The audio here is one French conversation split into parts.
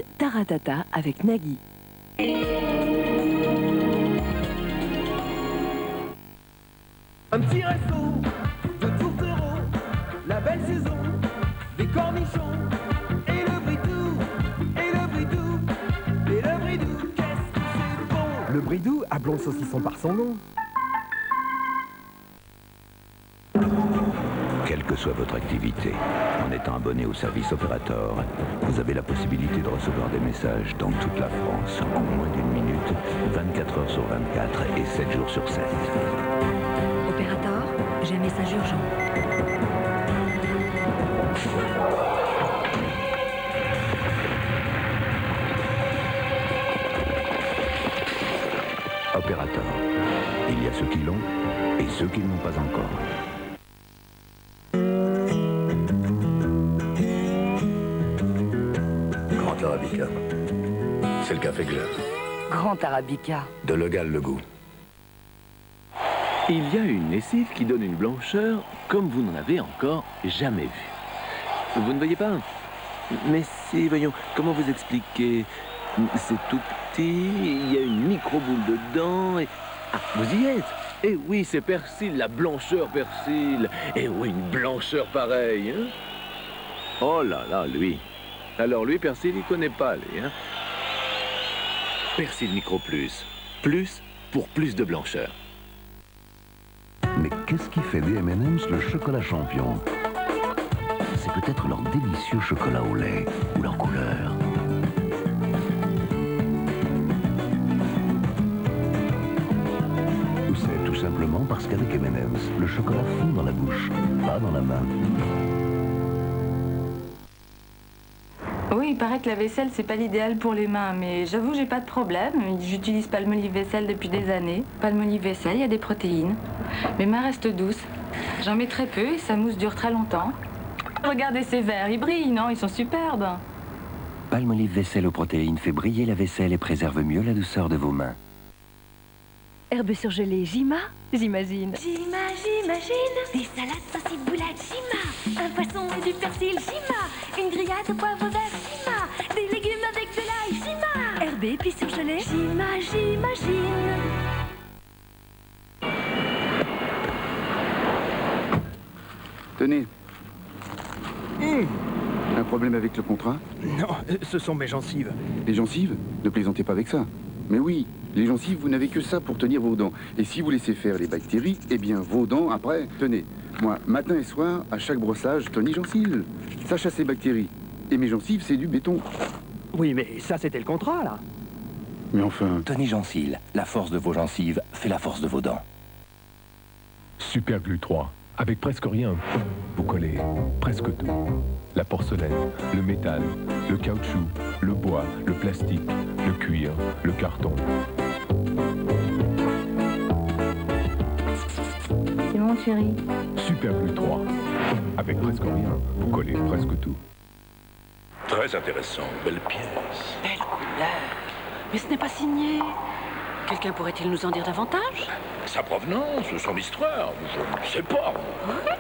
suite, Taratata avec Nagui. Un petit resto de tourtereaux, la belle saison, des cornichons, et le bridou, et le bridou, et le bridou, qu'est-ce que c'est bon! Le bridou à blond saucisson par son nom. Quelle que soit votre activité, en étant abonné au service Operator, vous avez la possibilité de recevoir des messages dans toute la France en moins d'une minute, 24 heures sur 24 et 7 jours sur 7. Opérateur, j'ai un message urgent. Opérator. Il y a ceux qui l'ont et ceux qui ne l'ont pas encore. Grand Arabica. C'est le café Gleur. Grand Arabica. De Legal le goût. Il y a une lessive qui donne une blancheur comme vous n'en avez encore jamais vu. Vous ne voyez pas? Mais si, voyons, comment vous expliquer? C'est tout petit, il y a une micro-boule dedans et... Ah, vous y êtes? Eh oui, c'est Persil, la blancheur Persil. Eh oui, une blancheur pareille, hein? Oh là là, lui. Alors lui, Persil, il connaît pas, lui, hein? Persil Micro Plus. Plus pour plus de blancheur. Mais qu'est-ce qui fait des M&M's le chocolat champion? C'est peut-être leur délicieux chocolat au lait ou leur couleur. Ou c'est tout simplement parce qu'avec M&M's, le chocolat fond dans la bouche, pas dans la main. Oui, il paraît que la vaisselle, c'est pas l'idéal pour les mains, mais j'avoue, j'ai pas de problème. J'utilise Palmolive Vaisselle depuis des années. Palmolive Vaisselle, il y a des protéines. Mes mains restent douces. J'en mets très peu et sa mousse dure très longtemps. Regardez ces verres, ils brillent, non? Ils sont superbes. Palmolive Vaisselle aux protéines fait briller la vaisselle et préserve mieux la douceur de vos mains. Herbe surgelée Jima, j'imagine. J'imagine des salades saucisses boulades Jima, un poisson et du persil Jima, une grillade au poivre vert Jima, des légumes avec de l'ail Jima. Herbe et puis surgelée. J'imagine. Tenez. Un problème avec le contrat? Non, ce sont mes gencives. Les gencives? Ne plaisantez pas avec ça. Mais oui, les gencives, vous n'avez que ça pour tenir vos dents. Et si vous laissez faire les bactéries, eh bien vos dents, après, tenez. Moi, matin et soir, à chaque brossage, Tony Gencives. Ça chasse les bactéries. Et mes gencives, c'est du béton. Oui, mais ça, c'était le contrat, là. Mais enfin... Tony Gencives, la force de vos gencives fait la force de vos dents. Super Glue 3. Avec presque rien, vous collez presque tout. La porcelaine, le métal, le caoutchouc, le bois, le plastique, le cuir, le carton. C'est mon chéri. Super Glue 3. Avec presque rien, vous collez presque tout. Très intéressant, belle pièce. Belle couleur. Mais ce n'est pas signé. Quelqu'un pourrait-il nous en dire davantage? Sa provenance, son histoire, je ne sais pas.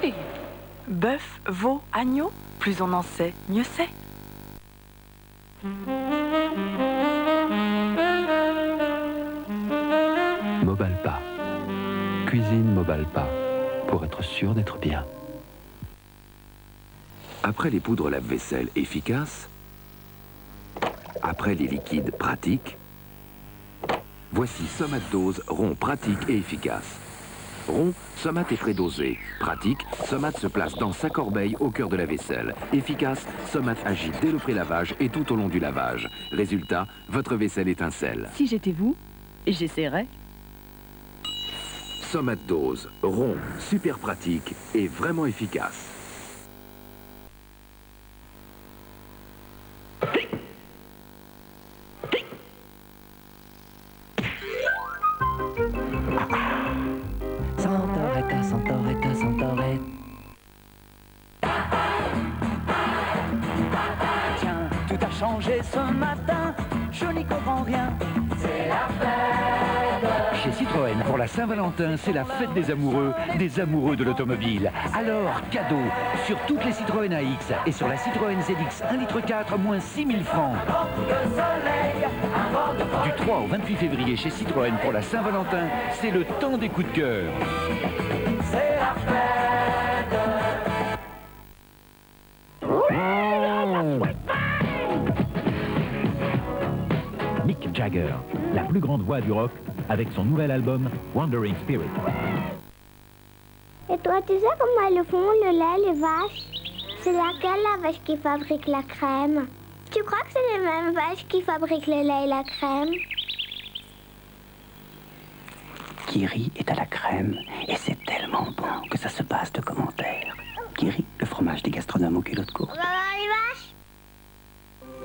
Oui. Bœuf, veau, agneau, plus on en sait, mieux c'est. Mobalpa. Cuisine Mobalpa. Pour être sûr d'être bien. Après les poudres lave-vaisselle efficaces, après les liquides pratiques, voici Somat Dose rond pratique et efficace. Rond, Somat est prédosé. Pratique, Somat se place dans sa corbeille au cœur de la vaisselle. Efficace, Somat agit dès le pré-lavage et tout au long du lavage. Résultat, votre vaisselle étincelle. Si j'étais vous, j'essaierais. Somat Dose, rond, super pratique et vraiment efficace. Santoretta, Santoretta, Santoretta. Tiens, tout a changé ce matin, je n'y comprends rien. C'est la fête. Chez Citroën, pour la la Saint-Valentin, c'est la fête des amoureux de l'automobile. Alors, cadeau sur toutes les Citroën AX et sur la Citroën ZX 1,4 litre, moins 6 000 francs. Du 3 au 28 février chez Citroën pour la Saint-Valentin, c'est le temps des coups de cœur. C'est la fête. Mick Jagger, la plus grande voix du rock, avec son nouvel album Wandering Spirit. Et toi, tu sais comment elles font le lait, les vaches? C'est laquelle la vache qui fabrique la crème? Tu crois que c'est les mêmes vaches qui fabriquent le lait et la crème? Kiri est à la crème et c'est tellement bon que ça se passe de commentaires. Kiri, le fromage des gastronomes au culot de course. On va voir les vaches?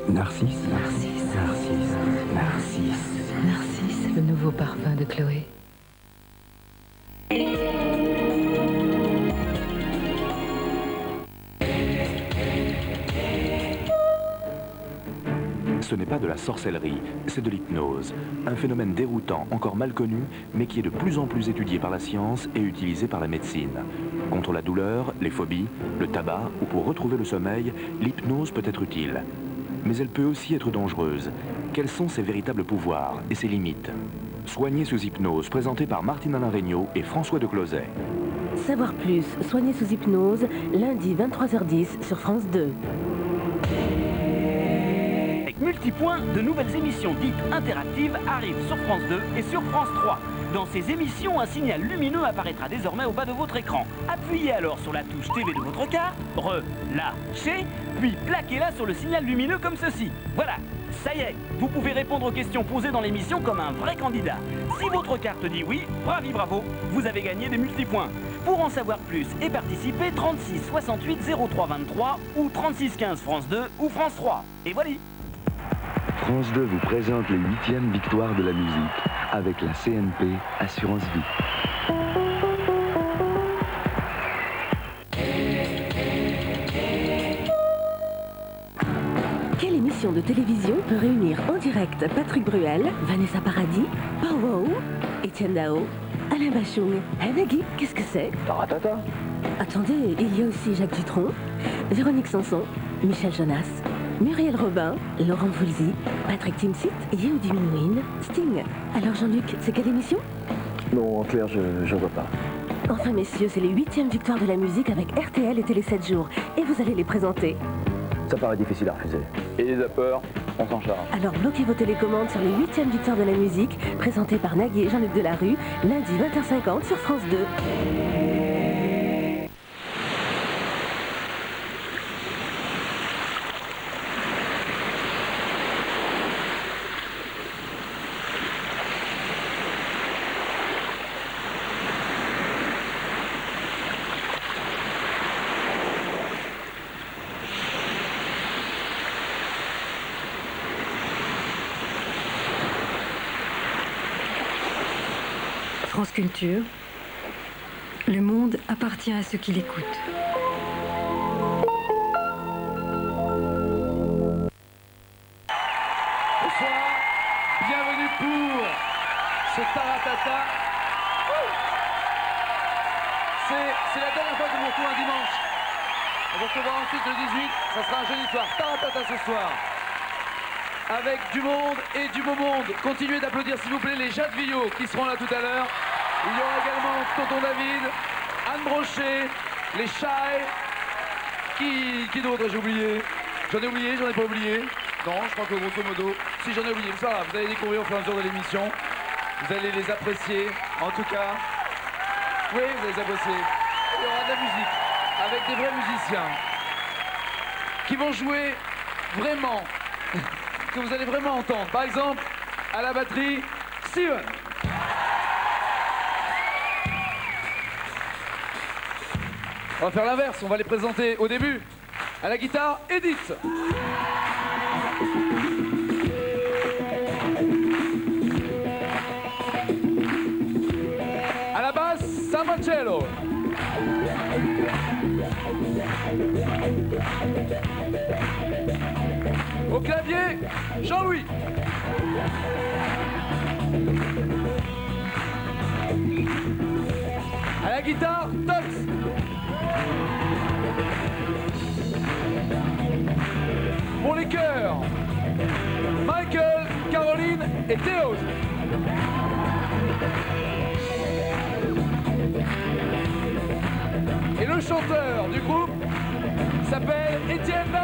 Narcisse, Narcisse, Narcisse, Narcisse. Narcisse, le nouveau parfum de Chloé. Ce n'est pas de la sorcellerie, c'est de l'hypnose. Un phénomène déroutant, encore mal connu, mais qui est de plus en plus étudié par la science et utilisé par la médecine. Contre la douleur, les phobies, le tabac ou pour retrouver le sommeil, l'hypnose peut être utile. Mais elle peut aussi être dangereuse. Quels sont ses véritables pouvoirs et ses limites? Soigner sous hypnose, présenté par Martine Alain Regnault et François de Closet. Savoir plus, soigner sous hypnose, lundi 23h10 sur France 2. Multipoint, de nouvelles émissions dites interactives arrivent sur France 2 et sur France 3. Dans ces émissions, un signal lumineux apparaîtra désormais au bas de votre écran. Appuyez alors sur la touche TV de votre carte, relâchez, puis plaquez-la sur le signal lumineux comme ceci. Voilà, ça y est, vous pouvez répondre aux questions posées dans l'émission comme un vrai candidat. Si votre carte dit oui, bravi bravo, vous avez gagné des multipoints. Pour en savoir plus et participer, 36 68 03 23 ou 36 15 France 2 ou France 3. Et voilà. France 2 vous présente les 8e victoires de la musique avec la CNP Assurance Vie. Quelle émission de télévision peut réunir en direct Patrick Bruel, Vanessa Paradis, Pow, Étienne Dao, Alain Bachung? Nagui, qu'est-ce que c'est? Taratata. Attendez, il y a aussi Jacques Dutronc, Véronique Sanson, Michel Jonas, Muriel Robin, Laurent Voulzy, Patrick Timsit, Yehudi Menuhin, Sting. Alors Jean-Luc, c'est quelle émission? Non, en clair, je vois pas. Enfin messieurs, c'est les 8e victoires de la musique avec RTL et Télé 7 jours. Et vous allez les présenter. Ça paraît difficile à refuser. Et les zappeurs, on s'en charge. Alors bloquez vos télécommandes sur les 8e victoires de la musique, présentées par Nagui et Jean-Luc Delarue, lundi 20h50 sur France 2. France Culture, le monde appartient à ceux qui l'écoutent. Bonsoir, bienvenue pour ce Taratata. C'est la dernière fois que vous retrouvez un dimanche. On vous retrouvera ensuite le 18, ça sera un jeudi soir. Taratata ce soir. Avec du monde et du beau monde. Continuez d'applaudir s'il vous plaît les Jade Villot qui seront là tout à l'heure. Il y aura également Tonton David, Anne Brochet, les Shy. Qui d'autre j'ai oublié? J'en ai oublié, j'en ai pas oublié. Non, je crois que grosso modo, si j'en ai oublié, ça va, vous allez découvrir au fur et à mesure de l'émission. Vous allez les apprécier, en tout cas. Oui, vous allez les apprécier. Il y aura de la musique, avec des vrais musiciens, qui vont jouer vraiment, que vous allez vraiment entendre. Par exemple, à la batterie, Steven. On va faire l'inverse, on va les présenter au début. À la guitare, Edith. À la basse, San Marcello. Au clavier, Jean-Louis. À la guitare, Tox. Pour les chœurs, Michael, Caroline et Théo. Et le chanteur du groupe s'appelle Étienne Baer.